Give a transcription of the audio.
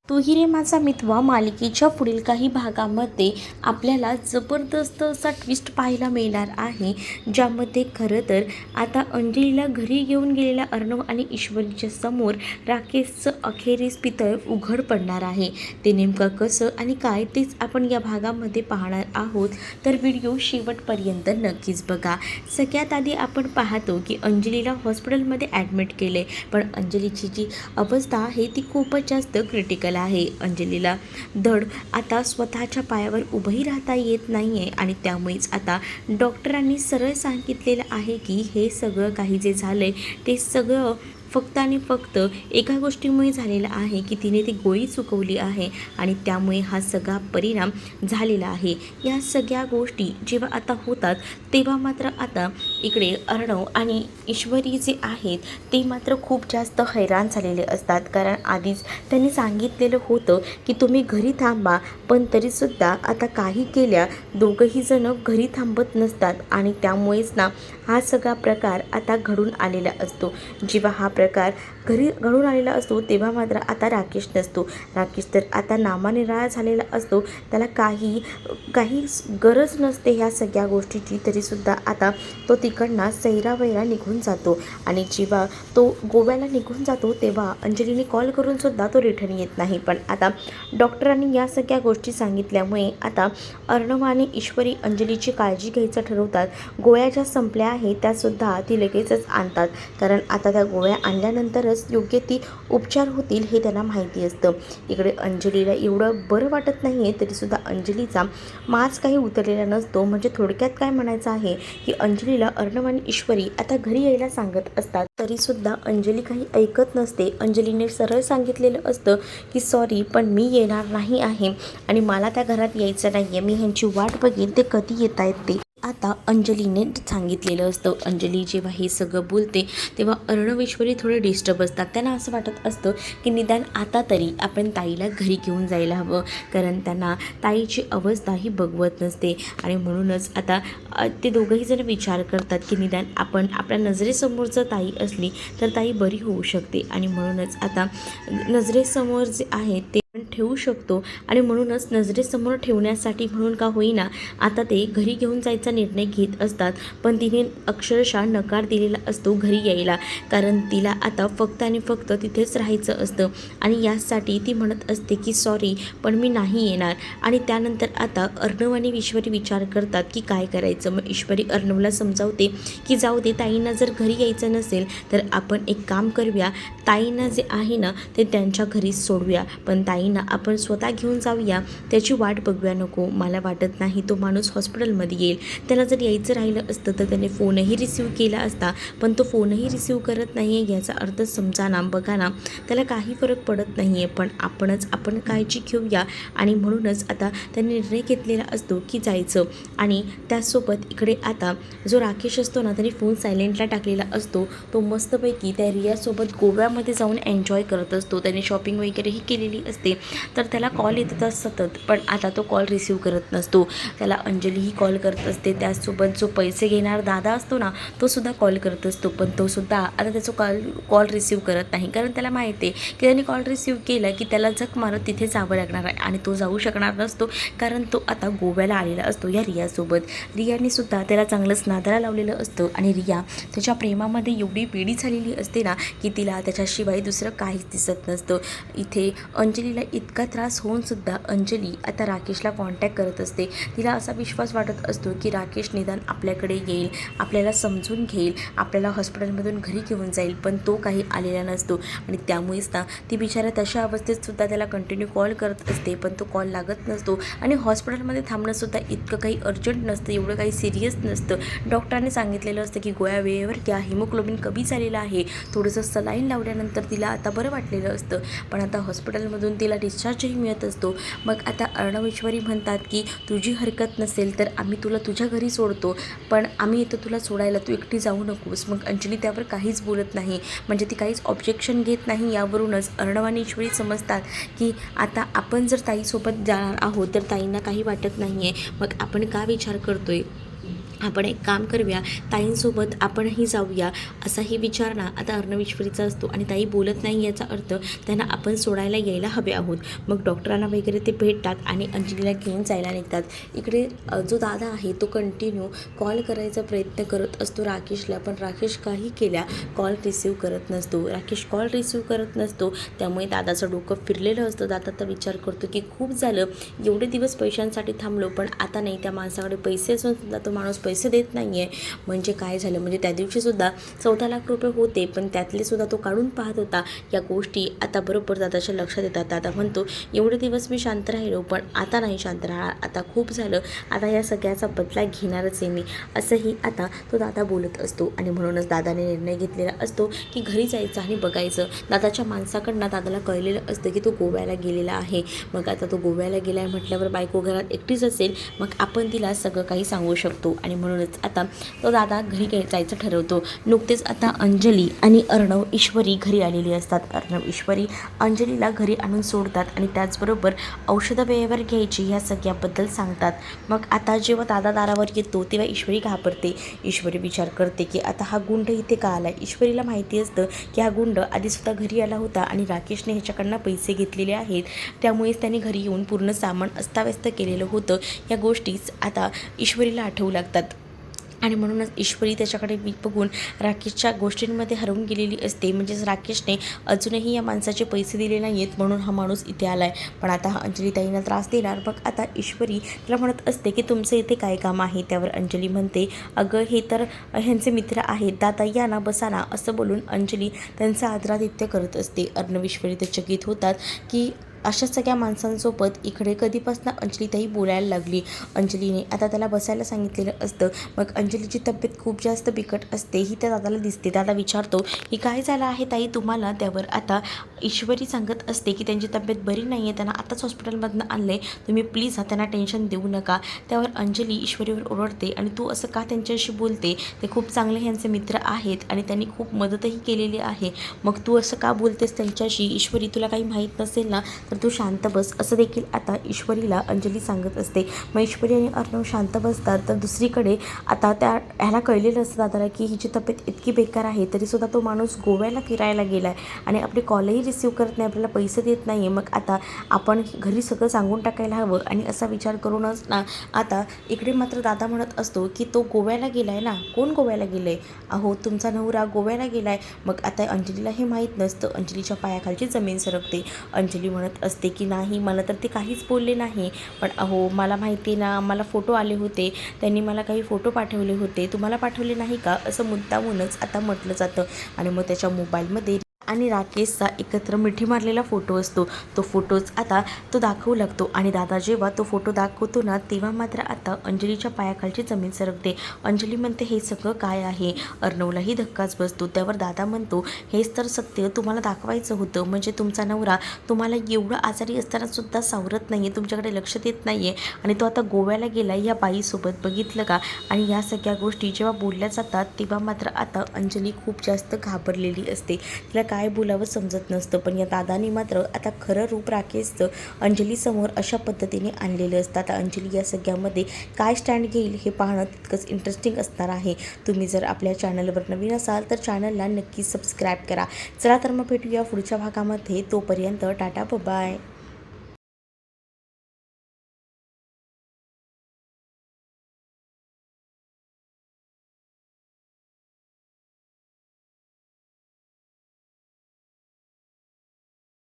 तू ही रे माझा मितवा मालिकेच्या पुढील काही भागामध्ये आपल्याला जबरदस्त असा ट्विस्ट पाहायला मिळणार आहे, ज्यामध्ये खरं तर आता अंजलीला घरी घेऊन गेलेल्या अर्णव आणि ईश्वरीच्या समोर राकेशचं अखेरीस पितळ उघड पडणार आहे. ते नेमकं कसं आणि काय तेच आपण या भागामध्ये पाहणार आहोत, तर व्हिडिओ शेवटपर्यंत नक्कीच बघा. सगळ्यात आधी आपण पाहतो की अंजलीला हॉस्पिटलमध्ये ॲडमिट केले, पण अंजलीची जी अवस्था आहे ती खूपच जास्त क्रिटिकल आहे. अंजलीला धड आता स्वतःच्या पायावर उभंही राहता येत नाही आहे आणि त्यामुळेच आता डॉक्टरांनी सरळ सांगितलेलं आहे की हे सगळं काही जे झालं आहे ते सगळं फक्त आणि फक्त एका गोष्टीमुळे झालेलं आहे की तिने ती गोळी चुकवली आहे आणि त्यामुळे हा सगळा परिणाम झालेला आहे. या सगळ्या गोष्टी जेव्हा आता होतात तेव्हा मात्र आता इकडे अर्णव आणि ईश्वरी जे आहेत ते मात्र खूप जास्त हैराण झालेले असतात, कारण आधीच त्यांनी सांगितलेलं होतं की तुम्ही घरी थांबा, पण तरीसुद्धा आता काही केल्या दोघंही जण घरी थांबत नसतात आणि त्यामुळेच ना हा सगळा प्रकार आता घडून आलेला असतो. जेव्हा हा प्रकार घरी घडून आलेला असतो तेव्हा मात्र आता राकेश नसतो. राकेश तर आता नामानिराळा झालेला असतो, त्याला काही गरज नसते ह्या सगळ्या गोष्टीची, तरीसुद्धा आता तो तिकडनं सैरावैरा निघून जातो आणि जेव्हा तो गोव्याला निघून जातो तेव्हा अंजलीने कॉल करूनसुद्धा तो रिटर्न येत नाही. पण आता डॉक्टरांनी या सगळ्या गोष्टी सांगितल्यामुळे आता अर्णव आणि ईश्वरी अंजलीची काळजी घ्यायचं ठरवतात. गोळ्या ज्या संपल्या आहेत त्यासुद्धा ती लगेचच आणतात, कारण आता त्या गोळ्या आणल्यानंतरच योग्य ती उपचार होतील हे त्यांना माहिती असतं. इकडे अंजलीला एवढं बरं वाटत नाही आहे, तरीसुद्धा अंजलीचा माज काही उतरलेला नसतो. म्हणजे थोडक्यात काय म्हणायचं आहे की अंजलीला अर्णव आणि ईश्वरी आता घरी यायला सांगत असतात, तरीसुद्धा अंजली काही ऐकत नसते. अंजलीने सरळ सांगितलेलं असतं की सॉरी, पण मी येणार नाही आहे आणि मला त्या घरात यायचं नाही आहे, मी ह्यांची वाट बघेन ते कधी येत आहेत ते. आता अंजलीने सांगितलेलं असतं. अंजली जेव्हा हे सगळं बोलते तेव्हा अर्णव ईश्वरी थोडे डिस्टर्ब असतात. त्यांना असं वाटत असतं की निदान आता तरी आपण ताईला घरी घेऊन जायला हवं, कारण त्यांना ताईची अवस्था ही बघवत नसते आणि म्हणूनच आता ते दोघंही जण विचार करतात की निदान आपण आपल्या नजरेसमोर जर ताई असली तर ताई बरी होऊ शकते आणि म्हणूनच आता नजरेसमोर जे आहे ते ठेवू शकतो आणि म्हणूनच नजरेसमोर ठेवण्यासाठी म्हणून का होईना आता ते घरी घेऊन जायचा निर्णय घेत असतात. पण तिने अक्षरशः नकार दिलेला असतो घरी यायला, कारण तिला आता फक्त आणि फक्त तिथेच राहायचं असतं आणि यासाठी ती म्हणत असते की सॉरी, पण मी नाही येणार. आणि त्यानंतर आता अर्णव आणि ईश्वरी विचार करतात की काय करायचं. मग ईश्वरी अर्णवला समजावते की जाऊ दे, ताईंना जर घरी यायचं नसेल तर आपण एक काम करूया, ताईंना जे आहे ना ते त्यांच्या घरीच सोडूया, पण ताईंना आपण स्वतः घेऊन जाऊया, त्याची वाट बघूया नको. मला वाटत नाही तो माणूस हॉस्पिटलमध्ये येईल. त्याला जर यायचं राहिलं असतं तर त्याने फोनही रिसीव्ह केला असता, पण तो फोनही रिसीव्ह करत नाही आहे. याचा अर्थ समजा ना, बघा ना, त्याला काही फरक पडत नाही आहे, पण आपण काळजी घेऊया आणि म्हणूनच आता त्याने निर्णय घेतलेला असतो की जायचं. आणि त्यासोबत इकडे आता जो राकेश असतो ना त्याने फोन सायलेंटला टाकलेला असतो. तो मस्तपैकी त्या रियासोबत गोव्यामध्ये जाऊन एन्जॉय करत असतो. त्याने शॉपिंग वगैरेही केलेली असते, तर त्याला कॉल येतात सतत, पण आता तो कॉल रिसीव्ह करत नसतो. त्याला अंजलीही कॉल करत असते, त्याचसोबत जो पैसे घेणार दादा असतो ना तो सुद्धा कॉल करत असतो, पण तो सुद्धा आता त्याचा कॉल रिसीव्ह करत नाही, कारण त्याला माहिती आहे की त्याने कॉल रिसीव्ह केला की त्याला झक मारत तिथे जावं लागणार आहे आणि तो जाऊ शकणार नसतो, कारण तो आता गोव्याला आलेला असतो या रियासोबत. रियाने सुद्धा त्याला चांगलंच नादाला लावलेलं असतं आणि रिया त्याच्या प्रेमामध्ये एवढी वेडी झालेली असते ना की तिला त्याच्याशिवाय दुसरं काहीच दिसत नसतं. इथे अंजलीला इतका त्रास होऊन सुद्धा अंजली आता राकेशला कॉन्टॅक्ट करत असते. तिला असा विश्वास वाटत असतो की राकेश निदान आपल्याकडे येईल, आपल्याला समजून घेईल, आपल्याला हॉस्पिटलमधून घरी घेऊन जाईल, पण तो काही आलेला नसतो आणि त्यामुळेच ना ती बिचारा तशा अवस्थेत सुद्धा त्याला कंटिन्यू कॉल करत असते, पण तो कॉल लागत नसतो. आणि हॉस्पिटलमध्ये थांबणंसुद्धा इतकं काही अर्जंट नसतं, एवढं काही सिरियस नसतं. डॉक्टरांनी सांगितलेलं असतं की गोळ्या वेळेवर घ्या, हिमोग्लोबिन कमी झालेलं आहे, थोडंसं सलाईन लावल्यानंतर तिला आता बरं वाटलेलं असतं. पण आता हॉस्पिटलमधून तिला डिस्चार्जही मिळत असतो. मग आता अर्णव ईश्वरी म्हणतात की तुझी हरकत नसेल तर आम्ही तुला तुझ्या घरी सोडतो, पण आम्ही येतो तुला सोडायला, तू एकटी जाऊ नकोस. मग अंजली त्यावर काहीच बोलत नाही, म्हणजे ती काहीच ऑब्जेक्शन घेत नाही. यावरूनच अर्णव आणि ईश्वरी समजतात की आता आपण जर ताईसोबत जाणार आहोत तर ताईंना काही वाटत नाही आहे, मग आपण का विचार करतोय. आपण एक काम करूया, ताईंसोबत आपणही जाऊया असाही विचार ना आता अर्णव ईश्वरीचा असतो. आणि ताई बोलत नाही याचा अर्थ त्यांना आपण सोडायला यायला हवे आहोत. मग डॉक्टरांना वगैरे ते भेटतात आणि अंजलीला घेऊन जायला निघतात. इकडे जो दादा आहे तो कंटिन्यू कॉल करायचा प्रयत्न करत असतो राकेशला, पण राकेश काही केल्या कॉल रिसीव करत नसतो. राकेश कॉल रिसीव करत नसतो, त्यामुळे दादाचं डोकं फिरलेलं असतं. दादा तर विचार करतो की खूप झालं, एवढे दिवस पैशांसाठी थांबलो, पण आता नाही, त्या माणसाकडे पैसे असून सुद्धा तो माणूस पैसे देत नाही आहे. म्हणजे काय झालं, म्हणजे त्या दिवशीसुद्धा 14 लाख रुपये होते, पण त्यातले सुद्धा तो काढून पाहत होता. या गोष्टी आता बरोबर दादाच्या लक्षात येतात. दादा म्हणतो, एवढे दिवस मी शांत राहिलो, पण आता नाही शांत राहणार, आता खूप झालं, आता या सगळ्याचा बदला घेणारच आहे मी, असंही आता तो दादा बोलत असतो. आणि म्हणूनच दादाने निर्णय घेतलेला असतो की घरी जायचं आणि बघायचं. दादाच्या माणसाकडनं दादाला कळलेलं असतं की तो गोव्याला गेलेला आहे. मग आता तो गोव्याला गेला आहे म्हटल्यावर बायको घरात एकटीच असेल, मग आपण तिला सगळं काही सांगू शकतो. आणि म्हणूनच आता तो दादा घरी जायचं ठरवतो. नुकतेच आता अंजली आणि अर्णव ईश्वरी घरी आलेली असतात. अर्णव ईश्वरी अंजलीला घरी आणून सोडतात आणि त्याचबरोबर औषधं वेळेवर घ्यायची ह्या सगळ्याबद्दल सांगतात. मग आता जेव्हा दादा दारावर येतो तेव्हा ईश्वरी घाबरते. ईश्वरी विचार करते की आता हा गुंड इथे का आला. ईश्वरीला माहिती असतं की हा गुंड आधीसुद्धा घरी आला होता आणि राकेशने ह्याच्याकडनं पैसे घेतलेले आहेत, त्यामुळेच त्याने घरी येऊन पूर्ण सामान अस्ताव्यस्त केलेलं होतं. या गोष्टीच आता ईश्वरीला आठवू लागतात. आणि म्हणूनच ईश्वरी त्याच्याकडे बघून राकेशच्या गोष्टींमध्ये हरवून गेलेली असते. म्हणजेच राकेशने अजूनही या माणसाचे पैसे दिले नाही आहेत, म्हणून हा माणूस इथे आला आहे. पण आता हा अंजली ताईंना त्रास देणार. मग आता ईश्वरी तिला म्हणत असते की तुमचं इथे काय काम आहे. त्यावर अंजली म्हणते, अगं हे तर ह्यांचे मित्र आहेत, दादा या ना, बसा ना, असं बोलून अंजली त्यांचं आदरातिथ्य करत असते. अर्णव ईश्वरी ते चकित होतात की अशा सगळ्या माणसांसोबत इकडे कधीपासून अंजलीताई बोलायला लागली. अंजलीने आता त्याला बसायला सांगितलेलं असतं. मग अंजलीची तब्येत खूप जास्त बिकट असते, ही त्या दादाला दिसते. दादा विचारतो की काय झालं आहे ताई तुम्हाला. त्यावर आता ईश्वरी सांगत असते की त्यांची तब्येत बरी नाही आहे, त्यांना आताच हॉस्पिटलमधनं आणलं आहे, तुम्ही प्लीज त्यांना टेन्शन देऊ नका. त्यावर अंजली ईश्वरीवर ओरडते, आणि तू असं का त्यांच्याशी बोलते, ते खूप चांगले ह्यांचे मित्र आहेत आणि त्यांनी खूप मदतही केलेली आहे, मग तू असं का बोलतेस त्यांच्याशी. ईश्वरी तुला काही माहीत नसेल ना तर तू शांत बस, असं देखील आता ईश्वरीला अंजली सांगत असते. मग ईश्वरी आणि अर्णव शांत बसतात. तर दुसरीकडे आता ह्याला कळलेलं असतं दादाला की हिची तब्येत इतकी बेकार आहे, तरीसुद्धा तो माणूस गोव्याला फिरायला गेला आहे आणि आपले कॉलही रिसीव करत नाही, आपल्याला पैसे देत नाही आहे. मग आता आपण घरी सगळं सांगून टाकायला हवं. आणि असा विचार करूनच ना आता इकडे मात्र दादा म्हणत असतो की तो गोव्याला गेला आहे ना. कोण गोव्याला गेलं आहे. अहो तुमचा नवरा गोव्याला गेला आहे. मग आता अंजलीला हे माहीत नसतं. अंजलीच्या पायाखालची जमीन सरकते. अंजली म्हणत असते की नाही, मला तर ते काहीच बोलले नाही, पण अहो मला माहिती ना, मला फोटो आले होते, त्यांनी मला काही फोटो पाठवले होते, तुम्हाला पाठवले नाही का, असं मुद्दामूनच आता म्हटलं जातं. आणि मग त्याच्या मोबाईलमध्ये आणि राकेशचा एकत्र मिठी मारलेला फोटो असतो. तो फोटोच आता तो दाखवू लागतो. आणि दादा जेव्हा तो फोटो दाखवतो ना, तेव्हा मात्र आता अंजलीच्या पायाखालची जमीन सरकते. अंजली म्हणते, हे सगळं काय आहे. अर्णवलाही धक्काच बसतो. त्यावर दादा म्हणतो, हेच तर सत्य तुम्हाला दाखवायचं होतं. म्हणजे तुमचा नवरा तुम्हाला एवढं आजारी असतानासुद्धा सावरत नाही आहे, तुमच्याकडे लक्ष देत नाही आहे, आणि तो आता गोव्याला गेला या बाईसोबत, बघितलं का. आणि या सगळ्या गोष्टी जेव्हा बोलल्या जातात तेव्हा मात्र आता अंजली खूप जास्त घाबरलेली असते. तिला काय बोलावं समजत नसतं. पण या दादाने मात्र आता खरं रूप राकेशचं अंजलीसमोर अशा पद्धतीने आणलेलं असतं. आता अंजली या सगळ्यामध्ये काय स्टँड घेईल हे पाहणं तितकंच इंटरेस्टिंग असणार आहे. तुम्ही जर आपल्या चॅनलवर नवीन असाल तर चॅनलला नक्की सबस्क्राईब करा. चला तर मग भेटूया पुढच्या भागामध्ये. तोपर्यंत टाटा बाय.